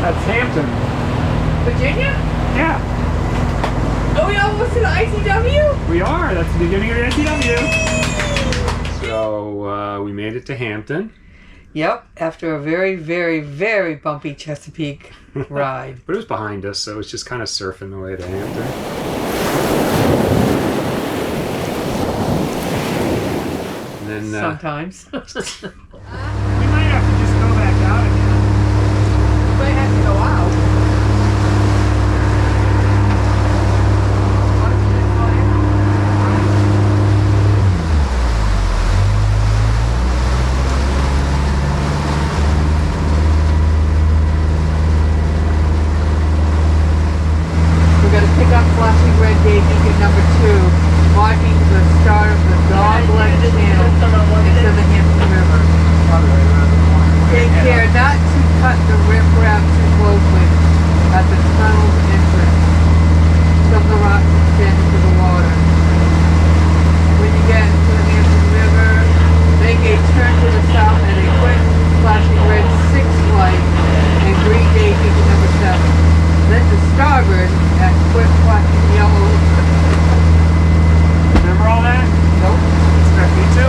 That's Hampton. Virginia? Yeah. Oh, we almost to the ICW? We are. That's the beginning of the ICW. So we made it to Hampton. Yep, after a very, very, very bumpy Chesapeake ride. But it was behind us, so it was just kind of surfing the way to Hampton. And then Sometimes. we might have to just go back out again. We might have to go out. Flashing red day beacon number 2, marking the start of the dog-leg channel into the Hampton River. Take care not to cut the riprap too closely at the tunnel's entrance. Some of the rocks extend into the water. When you get into the Hampton River, make a turn to the south at a quick flashing red 6 light and green day beacon number 7. Then to starboard at quick flashing yellow. Remember all that? Nope. Expect me to?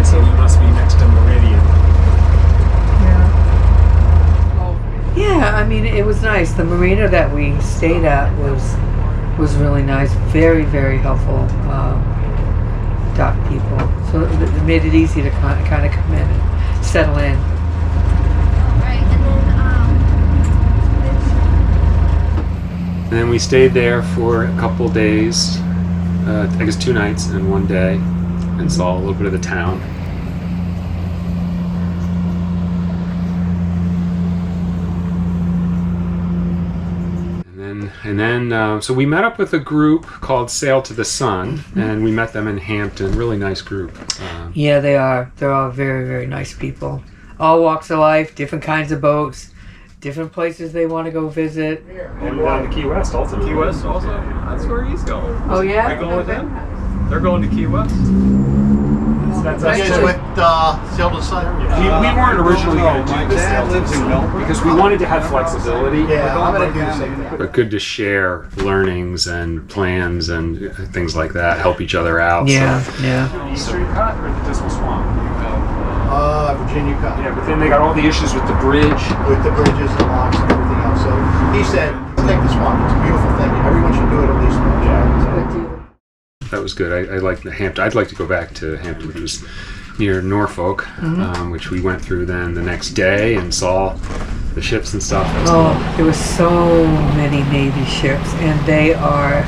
So we must be next to Meridian. Yeah. Oh. Yeah, I mean, it was nice. The marina that we stayed at was really nice. Very, very helpful dock people. So it made it easy to kind of come in and settle in. And then we stayed there for a couple days, I guess 2 nights and 1 day, and saw a little bit of the town. And then, so we met up with a group called Sail to the Sun, and we met them in Hampton. Really nice group. Yeah, they are. They're all very, very nice people. All walks of life, different kinds of boats, different places they want to go visit. And down to Key West also. Key West also? That's where he's going. Oh, yeah? Are you going with them? They're going to Key West. That's You guys with Sail to the Sun? we weren't originally going to do the Sail to the Sun because we wanted to have flexibility. Yeah, I'm going to do the same thing. But good to share learnings and plans and things like that, help each other out. Yeah, so. yeah. The Eastern Cut or the Dismal Swamp? Virginia Cut. Yeah, but then they got all the issues with the bridge. With the bridges and locks and everything else. So he said, take the swamp. It's a beautiful thing. Everyone should do it at least once. That was good. I liked the Hampton. I'd like to go back to Hampton. It was near Norfolk, which we went through then the next day and saw the ships and stuff. There were so many Navy ships, and they are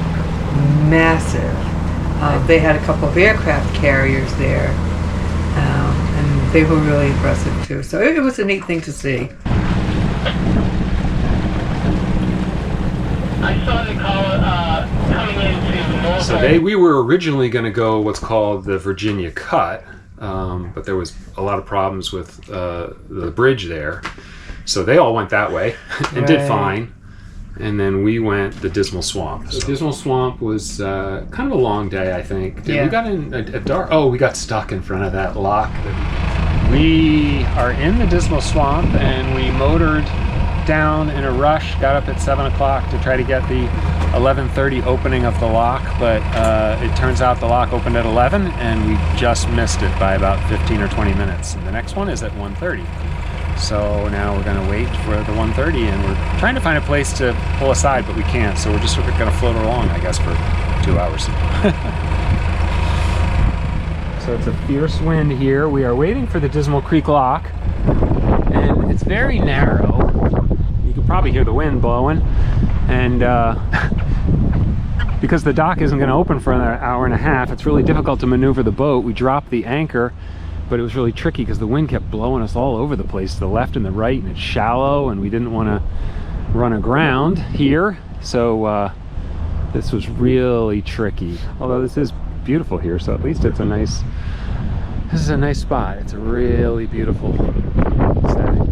massive. They had a couple of aircraft carriers there, and they were really impressive too. So it was a neat thing to see. I saw the call coming into Norfolk. So we were originally going to go what's called the Virginia Cut, but there was a lot of problems with the bridge there. So they all went that way and did fine. And then we went the Dismal Swamp. So Dismal Swamp was kind of a long day, I think. We got in at dark. Oh, we got stuck in front of that lock. We are in the Dismal Swamp, and we motored down in a rush. Got up at 7 o'clock to try to get the 11:30 opening of the lock, but it turns out the lock opened at 11, and we just missed it by about 15 or 20 minutes. And the next one is at 1:30. So now we're going to wait for the 1:30, and we're trying to find a place to pull aside, but we can't. So we're just going to float along, I guess, for 2 hours. So it's a fierce wind here. We are waiting for the Dismal Creek Lock, and it's very narrow. You can probably hear the wind blowing, and because the dock isn't going to open for another hour and a half, it's really difficult to maneuver the boat. We dropped the anchor, but it was really tricky because the wind kept blowing us all over the place, to the left and the right, and it's shallow, and we didn't want to run aground here, so this was really tricky. Although this is beautiful here, so at least it's a nice, this is a nice spot. It's a really beautiful setting.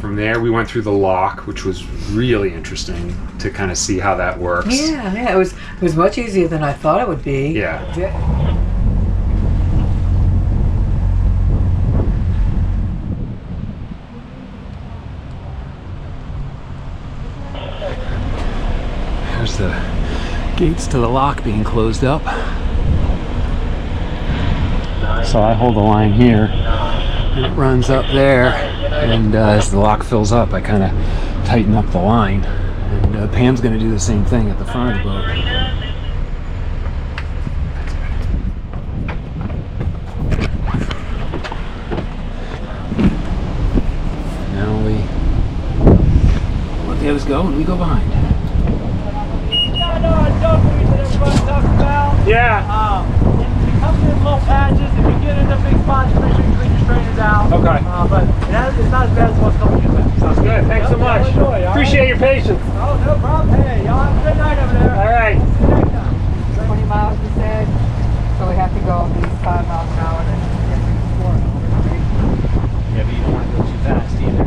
from there, we went through the lock, which was really interesting to kind of see how that works. Yeah, it was much easier than I thought it would be. Yeah. There's the gates to the lock being closed up. So I hold the line here, and it runs up there, and as the lock fills up, I kind of tighten up the line. And Pam's going to do the same thing at the front of the boat. Now we let the others go, and we go behind. Yeah. It comes in little patches. If you get into big spots, make sure you clean your strainers out. Okay. But it's not as bad as what's coming in there. Sounds good. Thanks so much. Enjoy, Appreciate your patience. Oh, no problem. Hey, y'all have a good night over there. All right. See you next time. 20 miles, we said. So we have to go at least 5 miles an hour. Then get to the floor. Yeah, but you don't want to go too fast either.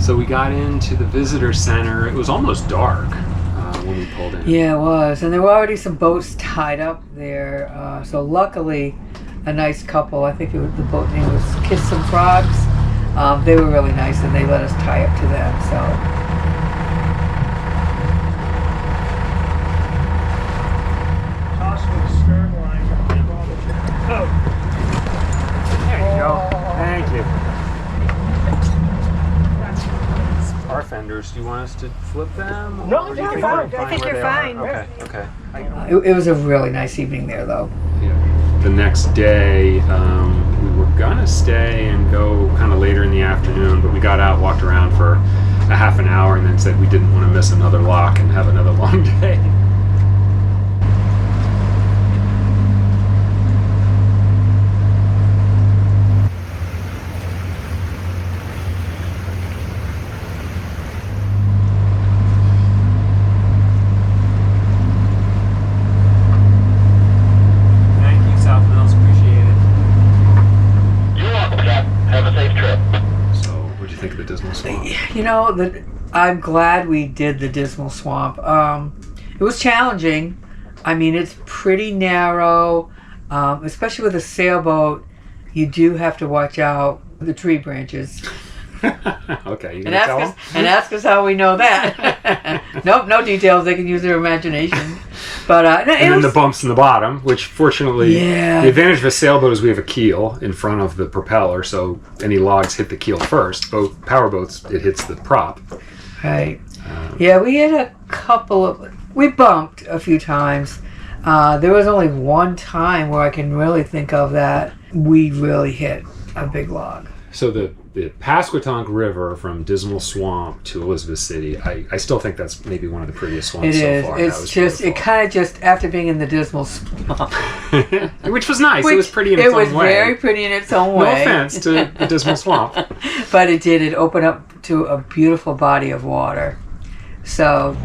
So we got into the visitor center. It was almost dark when we pulled in. Yeah, it was. And there were already some boats tied up there. So luckily, a nice couple, I think the boat name was Kiss Some Frogs. They were really nice and they let us tie up to them. So. Toss with the stern line. There you go. Thank you. Our fenders, do you want us to flip them? No, Or do you you're think fine. we're I think where you're they are? fine. Okay, okay. It was a really nice evening there, though. Yeah. The next day, we were gonna stay and go kind of later in the afternoon, but we got out, walked around for a half an hour, and then said we didn't want to miss another lock and have another long day. Thank you, South Mills. Appreciate it. You're welcome, Cap. Have a safe trip. So, what do you think of the Dismal Swamp? You know, I'm glad we did the Dismal Swamp. It was challenging. I mean, it's pretty narrow, especially with a sailboat. You do have to watch out for the tree branches. Okay, you And gonna tell them? ask us how we know that. Nope, no details. They can use their imagination. But no, And then the bumps in the bottom, which fortunately, Yeah. the advantage of a sailboat is we have a keel in front of the propeller, so any logs hit the keel first. Powerboats, it hits the prop. right. Yeah, we had a couple of. We bumped a few times. There was only one time where I can really think of that we really hit a big log. So the Pasquotank River from Dismal Swamp to Elizabeth City, I still think that's maybe one of the prettiest swamps It so is. far. That It's was just. It beautiful. kind of just after being in the Dismal Swamp. Which was nice. It was pretty in its It was own way. very pretty in its own No way. offense to the Dismal Swamp. But it did. It opened up to a beautiful body of water. So.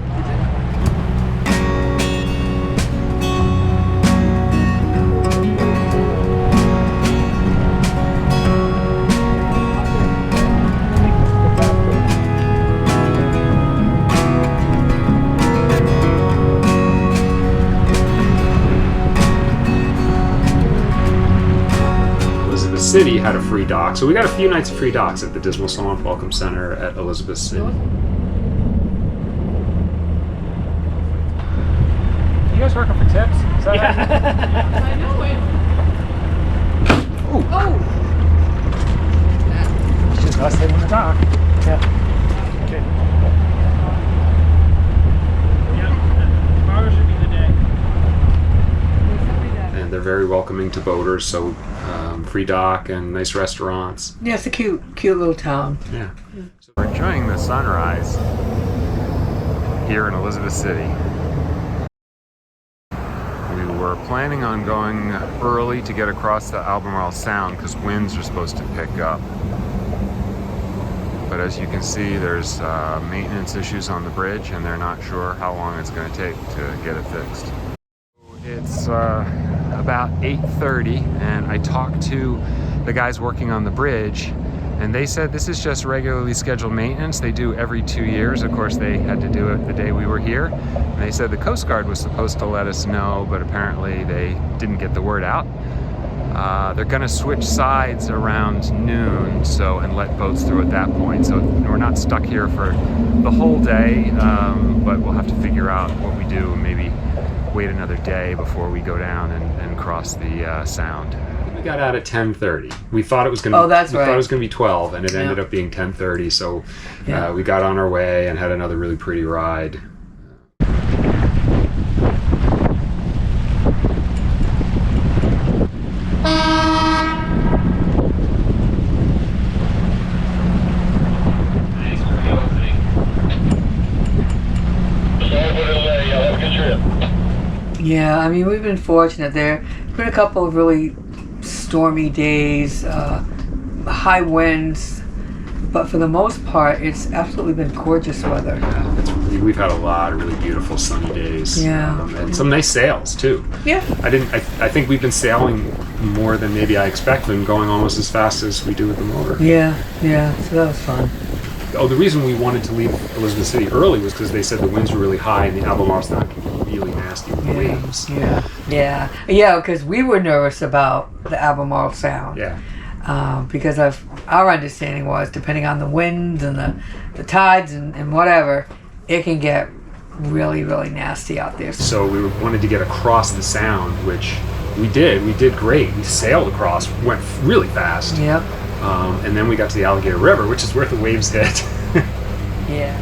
Elizabeth City had a free dock, so we got a few nights of free docks at the Dismal Swamp Welcome Center at Elizabeth City. You guys working for tips? Is that I know it. It's just us hitting the dock. Yeah. Okay. Yeah. Tomorrow should be the day. And they're very welcoming to boaters, so free dock and nice restaurants. Yeah, it's a cute little town. Yeah. So we're enjoying the sunrise here in Elizabeth City. We were planning on going early to get across the Albemarle Sound because winds are supposed to pick up. but as you can see, there's maintenance issues on the bridge, and they're not sure how long it's going to take to get it fixed. It's about 8:30, and I talked to the guys working on the bridge, and they said this is just regularly scheduled maintenance. They do every 2 years. Of course, they had to do it the day we were here. And they said the Coast Guard was supposed to let us know, but apparently they didn't get the word out. They're gonna switch sides around noon, and let boats through at that point. So we're not stuck here for the whole day, but we'll have to figure out what we do and maybe wait another day before we go down and cross the Sound. We got out at 10:30. We thought it was going to. Oh, that's we right. thought it was going to be 12, and it Yeah. ended up being 10:30. So Yeah. we got on our way and had another really pretty ride. Thanks for the opening. Sorry for the delay. Y'all have a good trip. Yeah, I mean, we've been fortunate. There's been a couple of really stormy days, high winds, but for the most part, it's absolutely been gorgeous weather. We've had a lot of really beautiful sunny days. Yeah. And some nice sails too. Yeah. I think we've been sailing more than maybe I expected, and going almost as fast as we do with the motor. Yeah, so that was fun. Oh, the reason we wanted to leave Elizabeth City early was because they said the winds were really high and the Albemarle Sound can be really nasty with the waves. Yeah, because we were nervous about the Albemarle Sound. Yeah. Because of our understanding was, depending on the winds and the tides and whatever, it can get really, really nasty out there. So we wanted to get across the Sound, which we did. We did great. We sailed across, went really fast. Yep. And then we got to the Alligator River, which is where the waves hit. Yeah.